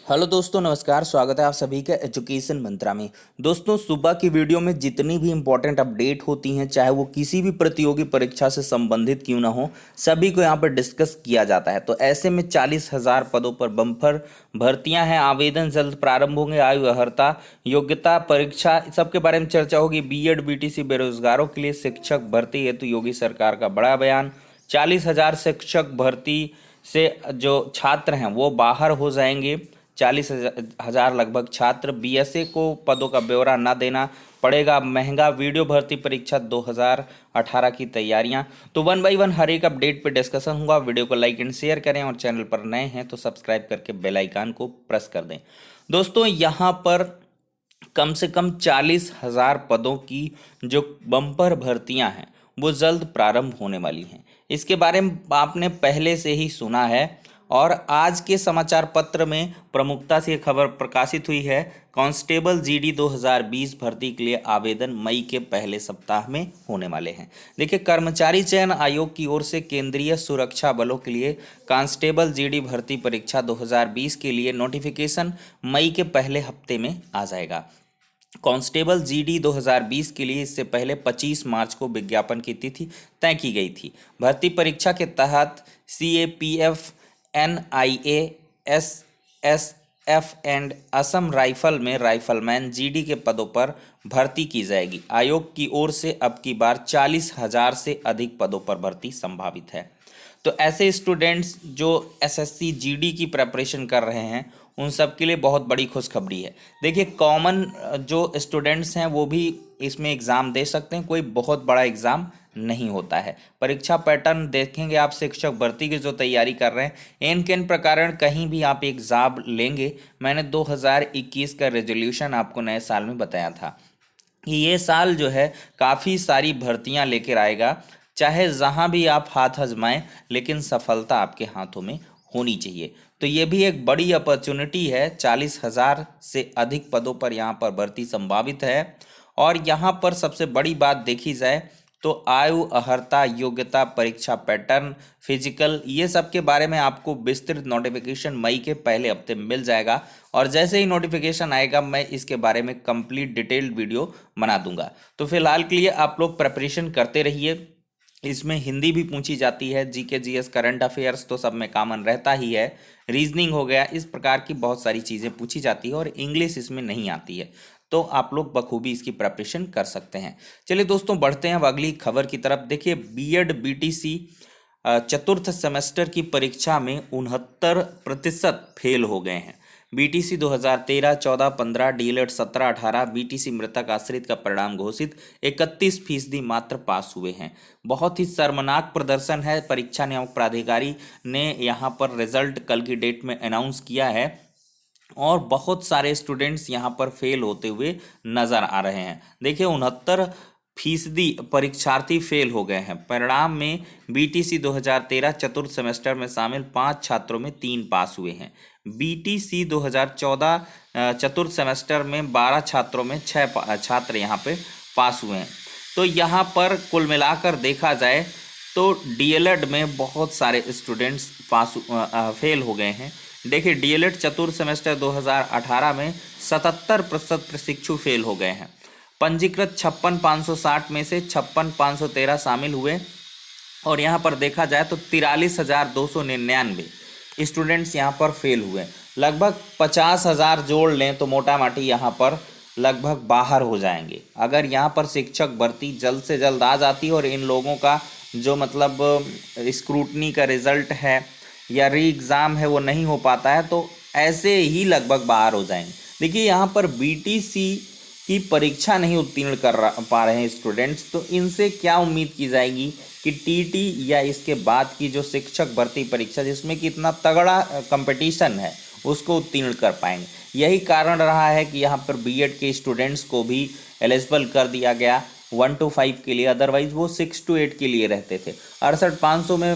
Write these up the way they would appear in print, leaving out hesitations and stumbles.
Hello दोस्तों, नमस्कार। स्वागत है आप सभी का एजुकेशन मंत्रा में। दोस्तों, सुबह की वीडियो में जितनी भी इंपॉर्टेंट अपडेट होती हैं, चाहे वो किसी भी प्रतियोगी परीक्षा से संबंधित क्यों ना हो, सभी को यहाँ पर डिस्कस किया जाता है। तो ऐसे में 40,000 पदों पर बम्पर भर्तियां हैं। आवेदन जल्द प्रारंभ होंगे। आयु अर्हता, योग्यता, परीक्षा, सबके बारे में चर्चा होगी। बीएड बीटीसी बेरोजगारों के लिए शिक्षक भर्ती हेतु योगी सरकार का बड़ा बयान। 40,000 शिक्षक भर्ती से जो छात्र हैं वो बाहर हो जाएंगे। 40,000 लगभग छात्र। बीएसए को पदों का ब्यौरा न देना पड़ेगा महंगा। वीडियो भर्ती परीक्षा 2018 की तैयारियां। तो वन बाय वन हर एक अपडेट पे डिस्कशन होगा। वीडियो को लाइक एंड शेयर करें और चैनल पर नए हैं तो सब्सक्राइब करके बेल आइकन को प्रेस कर दें। दोस्तों, यहाँ पर कम से कम 40,000 पदों की जो बम्पर भर्तियां हैं वो जल्द प्रारंभ होने वाली हैं। इसके बारे में आपने पहले से ही सुना है और आज के समाचार पत्र में प्रमुखता से खबर प्रकाशित हुई है। कांस्टेबल जीडी 2020 भर्ती के लिए आवेदन मई के पहले सप्ताह में होने वाले हैं। देखिए, कर्मचारी चयन आयोग की ओर से केंद्रीय सुरक्षा बलों के लिए कांस्टेबल जीडी भर्ती परीक्षा 2020 के लिए नोटिफिकेशन मई के पहले हफ्ते में आ जाएगा। कांस्टेबल जीडी 2020 के लिए इससे पहले 25 मार्च को विज्ञापन की तिथि तय की गई थी। भर्ती परीक्षा के तहत CAPF, NIA, SSF and Assam rifle में राइफलमैन जीडी के पदों पर भर्ती की जाएगी। आयोग की ओर से अब की बार 40,000 से अधिक पदों पर भर्ती संभावित है। तो ऐसे स्टूडेंट्स जो एसएससी जीडी की प्रेपरेशन कर रहे हैं उन सब के लिए बहुत बड़ी खुशखबरी है। देखिए, कॉमन जो स्टूडेंट्स हैं वो भी इसमें एग्ज़ाम दे सकते हैं। कोई बहुत बड़ा एग्ज़ाम नहीं होता है। परीक्षा पैटर्न देखेंगे आप, शिक्षक भर्ती की जो तैयारी कर रहे हैं इन किन प्रकार कहीं भी आप एग्ज़ाम लेंगे। मैंने 2021 का रेजोल्यूशन आपको नए साल में बताया था कि ये साल जो है काफ़ी सारी भर्तियां लेकर आएगा। चाहे जहां भी आप हाथ आजमाएं, लेकिन सफलता आपके हाथों में होनी चाहिए। तो ये भी एक बड़ी अपॉर्चुनिटी है। 40,000 से अधिक पदों पर यहाँ पर भर्ती संभावित है। और यहाँ पर सबसे बड़ी बात देखी जाए तो आयु अर्हता, योग्यता, परीक्षा पैटर्न, फिजिकल, ये सब के बारे में आपको विस्तृत नोटिफिकेशन मई के पहले हफ्ते में मिल जाएगा। और जैसे ही नोटिफिकेशन आएगा मैं इसके बारे में कंप्लीट डिटेल्ड वीडियो बना दूंगा। तो फिलहाल के लिए आप लोग प्रेपरेशन करते रहिए। इसमें हिंदी भी पूछी जाती है, जीके जीएस, करंट अफेयर्स तो सब में कॉमन रहता ही है। रीजनिंग हो गया, इस प्रकार की बहुत सारी चीज़ें पूछी जाती है और इंग्लिश इसमें नहीं आती है। तो आप लोग बखूबी इसकी प्रिपरेशन कर सकते हैं। चलिए दोस्तों, बढ़ते हैं अब अगली खबर की तरफ। देखिए, बीएड बीटीसी चतुर्थ सेमेस्टर की परीक्षा में 69% फेल हो गए हैं। बीटीसी 2013, 14, 15, डीएलएड 17, 18, बीटीसी मृतक आश्रित का परिणाम घोषित, 31% मात्र पास हुए हैं। बहुत ही शर्मनाक प्रदर्शन है। परीक्षा नियामक प्राधिकारी ने यहाँ पर रिजल्ट कल की डेट में अनाउंस किया है और बहुत सारे स्टूडेंट्स यहाँ पर फेल होते हुए नजर आ रहे हैं। देखिए, 69% परीक्षार्थी फेल हो गए हैं। परिणाम में बीटीसी 2013 चतुर्थ सेमेस्टर में शामिल 5 छात्रों में 3 पास हुए हैं। बीटीसी 2014 चतुर्थ सेमेस्टर में 12 छात्रों में 6 छात्र यहाँ पे पास हुए हैं। तो यहाँ पर कुल मिलाकर देखा जाए तो डीएलएड में बहुत सारे स्टूडेंट्स फेल हो गए हैं। देखिए, डीएलएड चतुर्थ सेमेस्टर 2018 में 77% प्रशिक्षु फेल हो गए हैं। पंजीकृत 56,560 में से 56,513 शामिल हुए और यहाँ पर देखा जाए तो 43,299 स्टूडेंट्स यहाँ पर फेल हुए। लगभग 50,000 जोड़ लें तो मोटा माटी यहाँ पर लगभग बाहर हो जाएंगे। अगर यहाँ पर शिक्षक भर्ती जल्द से जल्द आ जाती और इन लोगों का जो मतलब स्क्रूटनी का रिजल्ट है या री एग्ज़ाम है वो नहीं हो पाता है तो ऐसे ही लगभग बाहर हो जाएंगे। देखिए, यहाँ पर बीटीसी की परीक्षा नहीं उत्तीर्ण पा रहे हैं स्टूडेंट्स, तो इनसे क्या उम्मीद की जाएगी कि टीटी या इसके बाद की जो शिक्षक भर्ती परीक्षा जिसमें कि इतना तगड़ा कंपटीशन है उसको उत्तीर्ण कर पाएंगे। यही कारण रहा है कि यहाँ पर बीएड के स्टूडेंट्स को भी एलिजिबल कर दिया गया 1 to 5 के लिए। अदरवाइज वो 6 to 8 के लिए रहते थे। 68,500 में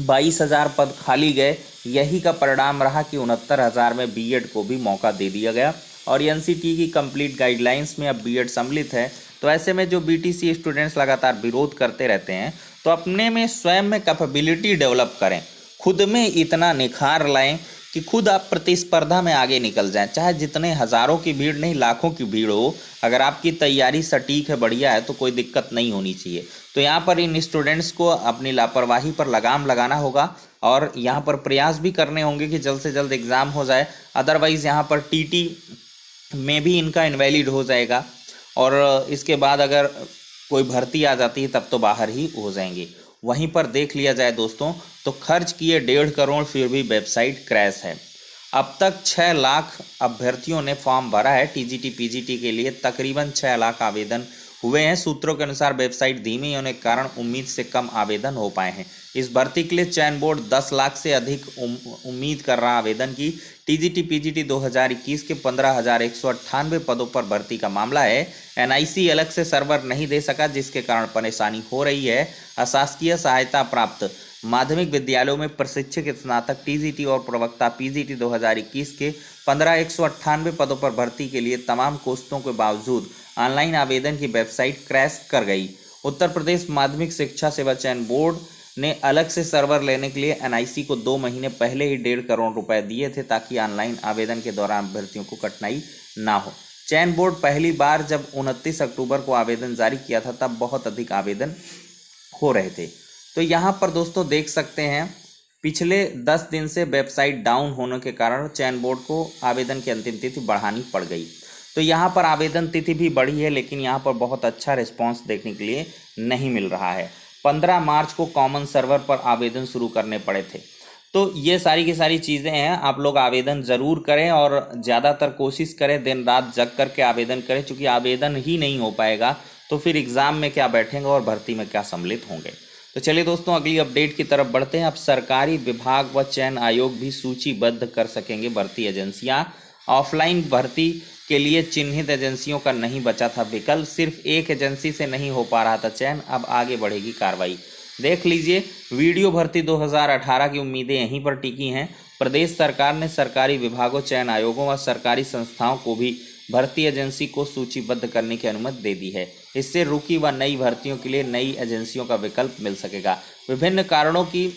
22,000 पद खाली गए। यही का परिणाम रहा कि 69,000 में बीएड को भी मौका दे दिया गया और एनसीटी की कंप्लीट गाइडलाइंस में अब बीएड सम्मिलित है। तो ऐसे में जो बीटीसी स्टूडेंट्स लगातार विरोध करते रहते हैं तो अपने में स्वयं में कैपेबिलिटी डेवलप करें, खुद में इतना निखार लाएं कि खुद आप प्रतिस्पर्धा में आगे निकल जाएं, चाहे जितने हजारों की भीड़ नहीं लाखों की भीड़ हो, अगर आपकी तैयारी सटीक है, बढ़िया है, तो कोई दिक्कत नहीं होनी चाहिए। तो यहाँ पर इन स्टूडेंट्स को अपनी लापरवाही पर लगाम लगाना होगा और यहाँ पर प्रयास भी करने होंगे कि जल्द से जल्द एग्ज़ाम हो जाए। अदरवाइज़ यहाँ पर टीटी में भी इनका इनवैलिड हो जाएगा और इसके बाद अगर कोई भर्ती आ जाती है तब तो बाहर ही हो जाएंगे। वहीं पर देख लिया जाए दोस्तों तो खर्च किए 1.5 करोड़ फिर भी वेबसाइट क्रैश है। अब तक 6 लाख अभ्यर्थियों ने फॉर्म भरा है टीजीटी पीजीटी के लिए, तकरीबन 6 लाख आवेदन हुए हैं। सूत्रों के अनुसार वेबसाइट धीमी होने के कारण उम्मीद से कम आवेदन हो पाए हैं। इस भर्ती के लिए चयन बोर्ड 10 लाख से अधिक उम्मीद कर रहा आवेदन की। टीजीटी पीजीटी 2021 के 15,198 पदों पर भर्ती का मामला है। एनआईसी अलग से सर्वर नहीं दे सका जिसके कारण परेशानी हो रही है। अशासकीय सहायता प्राप्त माध्यमिक विद्यालयों में प्रशिक्षक स्नातक टीजीटी और प्रवक्ता पीजीटी 2021 के 15,198 पदों पर भर्ती के लिए तमाम कोशिशों के बावजूद ऑनलाइन आवेदन की वेबसाइट क्रैश कर गई। उत्तर प्रदेश माध्यमिक शिक्षा सेवा चयन बोर्ड ने अलग से सर्वर लेने के लिए एनआईसी को 2 महीने पहले ही 1.5 करोड़ रुपए दिए थे ताकि ऑनलाइन आवेदन के दौरान अभ्यर्थियों को कठिनाई ना हो। चयन बोर्ड पहली बार जब 29 अक्टूबर को आवेदन जारी किया था तब बहुत अधिक आवेदन हो रहे थे। तो यहाँ पर दोस्तों देख सकते हैं पिछले 10 दिन से वेबसाइट डाउन होने के कारण चयन बोर्ड को आवेदन की अंतिम तिथि बढ़ानी पड़ गई। तो यहाँ पर आवेदन तिथि भी बढ़ी है लेकिन यहाँ पर बहुत अच्छा रिस्पांस देखने के लिए नहीं मिल रहा है। 15 मार्च को कॉमन सर्वर पर आवेदन शुरू करने पड़े थे। तो ये सारी की सारी चीज़ें हैं, आप लोग आवेदन ज़रूर करें और ज़्यादातर कोशिश करें दिन रात जग करके आवेदन करें, क्योंकि आवेदन ही नहीं हो पाएगा तो फिर एग्ज़ाम में क्या बैठेंगे और भर्ती में क्या सम्मिलित होंगे। तो चलिए दोस्तों अगली अपडेट की तरफ बढ़ते हैं। अब सरकारी विभाग व चयन आयोग भी सूचीबद्ध कर सकेंगे भर्ती एजेंसियां। ऑफलाइन भर्ती के लिए चिन्हित एजेंसियों का नहीं बचा था विकल्प, सिर्फ एक एजेंसी से नहीं हो पा रहा था चयन, अब आगे बढ़ेगी कार्रवाई। देख लीजिए वीडियो भर्ती 2018 की उम्मीदें यहीं पर टिकी हैं। प्रदेश सरकार ने सरकारी विभागों चयन आयोगों व सरकारी संस्थाओं को भी भर्ती एजेंसी को सूचीबद्ध करने की अनुमति दे दी है। इससे रुकी व नई भर्तियों के लिए नई एजेंसियों का विकल्प मिल सकेगा। विभिन्न कारणों की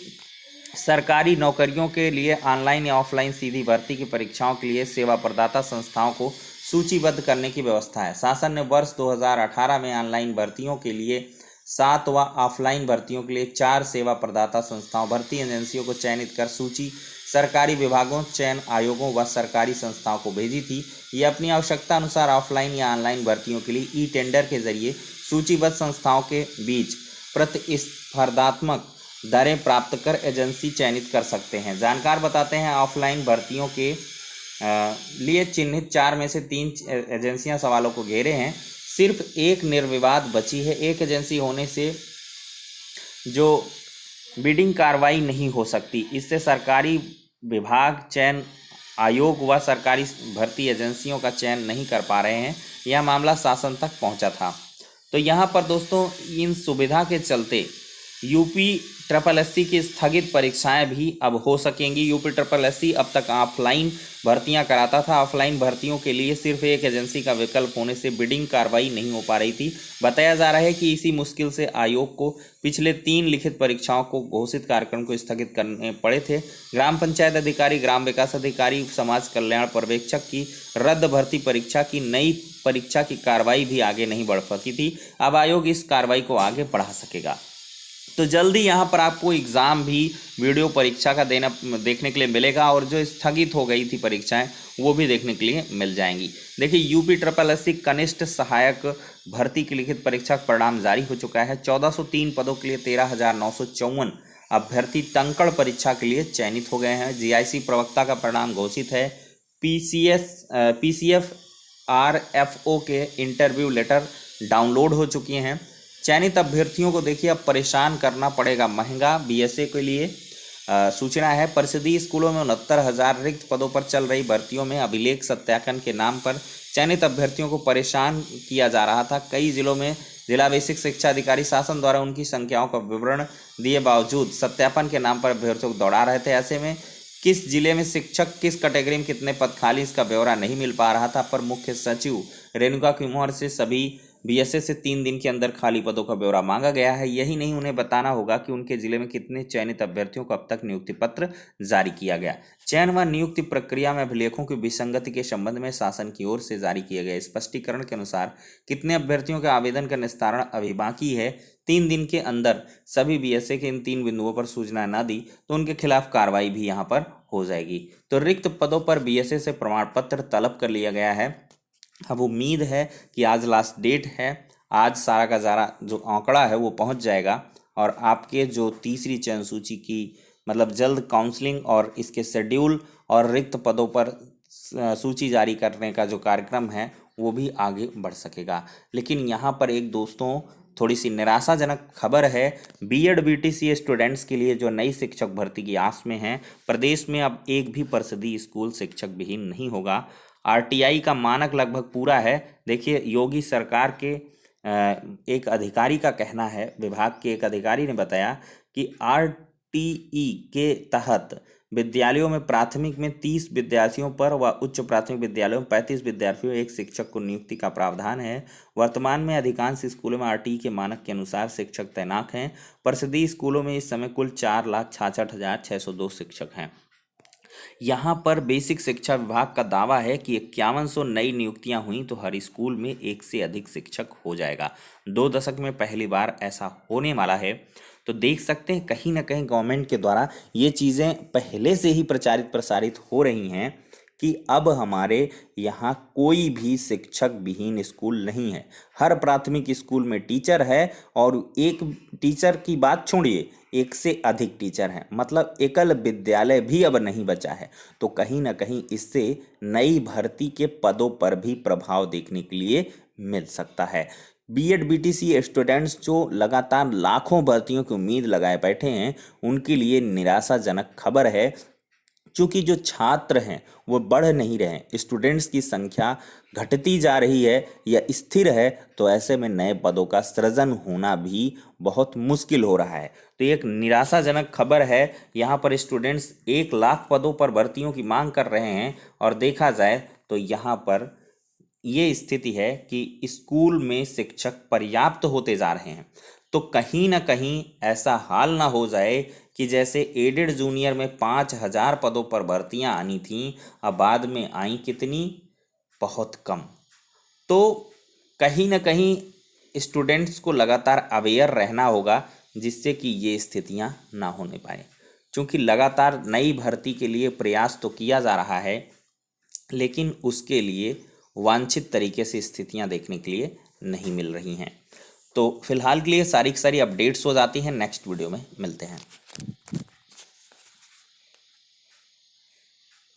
सरकारी नौकरियों के लिए ऑनलाइन या ऑफलाइन सीधी भर्ती की परीक्षाओं के लिए सेवा प्रदाता संस्थाओं को सूचीबद्ध करने की व्यवस्था है। शासन ने वर्ष 2018 में ऑनलाइन भर्तियों के लिए 7 व ऑफलाइन भर्तियों के लिए 4 सेवा प्रदाता संस्थाओं भर्ती एजेंसियों को चयनित कर सूची सरकारी विभागों चयन आयोगों व सरकारी संस्थाओं को भेजी थी। ये अपनी आवश्यकता अनुसार ऑफलाइन या ऑनलाइन भर्तियों के लिए ई टेंडर के जरिए सूचीबद्ध संस्थाओं के बीच प्रतिस्पर्धात्मक दरें प्राप्त कर एजेंसी चयनित कर सकते हैं। जानकार बताते हैं ऑफलाइन भर्तियों के लिए चिन्हित 4 में से 3 एजेंसियां सवालों को घेरे हैं। सिर्फ एक निर्विवाद बची है। एक एजेंसी होने से जो बिडिंग कार्रवाई नहीं हो सकती, इससे सरकारी विभाग चयन आयोग व सरकारी भर्ती एजेंसियों का चयन नहीं कर पा रहे हैं। यह मामला शासन तक पहुंचा था। तो यहाँ पर दोस्तों इन सुविधा के चलते यूपी SSS की स्थगित परीक्षाएं भी अब हो सकेंगी। यूपी SSS अब तक ऑफलाइन भर्तियां कराता था। ऑफलाइन भर्तियों के लिए सिर्फ एक एजेंसी का विकल्प होने से बिडिंग कार्रवाई नहीं हो पा रही थी। बताया जा रहा है कि इसी मुश्किल से आयोग को पिछले 3 लिखित परीक्षाओं को घोषित कार्यक्रम को स्थगित करने पड़े थे। ग्राम पंचायत अधिकारी, ग्राम विकास अधिकारी, समाज कल्याण पर्यवेक्षक की रद्द भर्ती परीक्षा की नई परीक्षा की कार्रवाई भी आगे नहीं बढ़ सकी थी। अब आयोग इस कार्रवाई को आगे बढ़ा सकेगा। तो जल्दी यहाँ पर आपको एग्ज़ाम भी वीडियो परीक्षा का देखने के लिए मिलेगा और जो स्थगित हो गई थी परीक्षाएं वो भी देखने के लिए मिल जाएंगी। देखिए यूपी SSS कनिष्ठ सहायक भर्ती की लिखित परीक्षा का परिणाम जारी हो चुका है। 1403 पदों के लिए 13,954 अभ्यर्थी टंकण परीक्षा के लिए चयनित हो गए हैं। GIC प्रवक्ता का परिणाम घोषित है। PCF RFO के इंटरव्यू लेटर डाउनलोड हो चुकी हैं। चयनित अभ्यर्थियों को देखिए अब परेशान करना पड़ेगा महंगा BSA के लिए सूचना है। परिषदीय स्कूलों में 69,000 रिक्त पदों पर चल रही भर्तियों में अभिलेख सत्यापन के नाम पर चयनित अभ्यर्थियों को परेशान किया जा रहा था। कई जिलों में जिला बेसिक शिक्षा अधिकारी शासन द्वारा उनकी संख्याओं का विवरण दिए बावजूद सत्यापन के नाम पर अभ्यर्थियों को दौड़ा रहे थे। ऐसे में किस जिले में शिक्षक किस कैटेगरी में कितने पद खाली इसका ब्यौरा नहीं मिल पा रहा था। पर मुख्य सचिव रेणुका कुमार से सभी BSA से 3 दिन के अंदर खाली पदों का ब्यौरा मांगा गया है। यही नहीं, उन्हें बताना होगा कि उनके जिले में कितने चयनित अभ्यर्थियों को अब तक नियुक्ति पत्र जारी किया गया। चयन व नियुक्ति प्रक्रिया में अभिलेखों की विसंगति के संबंध में शासन की ओर से जारी किए गए स्पष्टीकरण के अनुसार कितने अभ्यर्थियों के आवेदन का निस्तारण अभी बाकी है, 3 दिन के अंदर सभी बीएसए के इन 3 बिंदुओं पर सूचना न दी तो उनके खिलाफ कार्रवाई भी यहाँ पर हो जाएगी। तो रिक्त पदों पर बीएसए से प्रमाण पत्र तलब कर लिया गया है। अब उम्मीद है कि आज लास्ट डेट है, आज सारा का सारा जो आंकड़ा है वो पहुंच जाएगा और आपके जो तीसरी चयन सूची की मतलब जल्द काउंसलिंग और इसके शेड्यूल और रिक्त पदों पर सूची जारी करने का जो कार्यक्रम है वो भी आगे बढ़ सकेगा। लेकिन यहाँ पर एक दोस्तों थोड़ी सी निराशाजनक खबर है बीएड बीटीसी स्टूडेंट्स के लिए जो नई शिक्षक भर्ती की आस में हैं। प्रदेश में अब एक भी परिषदीय स्कूल शिक्षक विहीन नहीं होगा। आरटीआई का मानक लगभग पूरा है। देखिए योगी सरकार के एक अधिकारी का कहना है, विभाग के एक अधिकारी ने बताया कि आरटीई के तहत विद्यालयों में प्राथमिक में 30 विद्यार्थियों पर व उच्च प्राथमिक विद्यालयों में 35 विद्यार्थियों एक शिक्षक को नियुक्ति का प्रावधान है। वर्तमान में अधिकांश स्कूलों में आरटीई के मानक के अनुसार शिक्षक तैनात हैं। परिषदीय स्कूलों में इस समय कुल 4,66,602 शिक्षक हैं। यहाँ पर बेसिक शिक्षा विभाग का दावा है कि 5100 नई नियुक्तियां हुई तो हर स्कूल में एक से अधिक शिक्षक हो जाएगा। 2 दशक में पहली बार ऐसा होने वाला है। तो देख सकते हैं कहीं ना कहीं गवर्नमेंट के द्वारा ये चीज़ें पहले से ही प्रचारित प्रसारित हो रही हैं कि अब हमारे यहाँ कोई भी शिक्षक विहीन स्कूल नहीं है। हर प्राथमिक स्कूल में टीचर है और एक टीचर की बात छोड़िए, एक से अधिक टीचर हैं, मतलब एकल विद्यालय भी अब नहीं बचा है। तो कहीं ना कहीं इससे नई भर्ती के पदों पर भी प्रभाव देखने के लिए मिल सकता है। बीएड बीटीसी स्टूडेंट्स जो लगातार लाखों भर्तियों की उम्मीद लगाए बैठे हैं उनके लिए निराशाजनक खबर है, क्योंकि जो छात्र हैं वो बढ़ नहीं रहे हैं, स्टूडेंट्स की संख्या घटती जा रही है या स्थिर है। तो ऐसे में नए पदों का सृजन होना भी बहुत मुश्किल हो रहा है। तो एक निराशाजनक खबर है। यहाँ पर स्टूडेंट्स 1 लाख पदों पर भर्तियों की मांग कर रहे हैं और देखा जाए तो यहाँ पर ये स्थिति है कि स्कूल में शिक्षक पर्याप्त होते जा रहे हैं। तो कहीं ना कहीं ऐसा हाल ना हो जाए कि जैसे एडेड जूनियर में 5000 पदों पर भर्तियां आनी थीं, अब बाद में आई कितनी, बहुत कम। तो कहीं ना कहीं स्टूडेंट्स को लगातार अवेयर रहना होगा जिससे कि ये स्थितियां ना होने पाए, क्योंकि लगातार नई भर्ती के लिए प्रयास तो किया जा रहा है लेकिन उसके लिए वांछित तरीके से स्थितियां देखने के लिए नहीं मिल रही हैं। तो फिलहाल के लिए सारी की सारी अपडेट्स हो जाती हैं। नेक्स्ट वीडियो में मिलते हैं।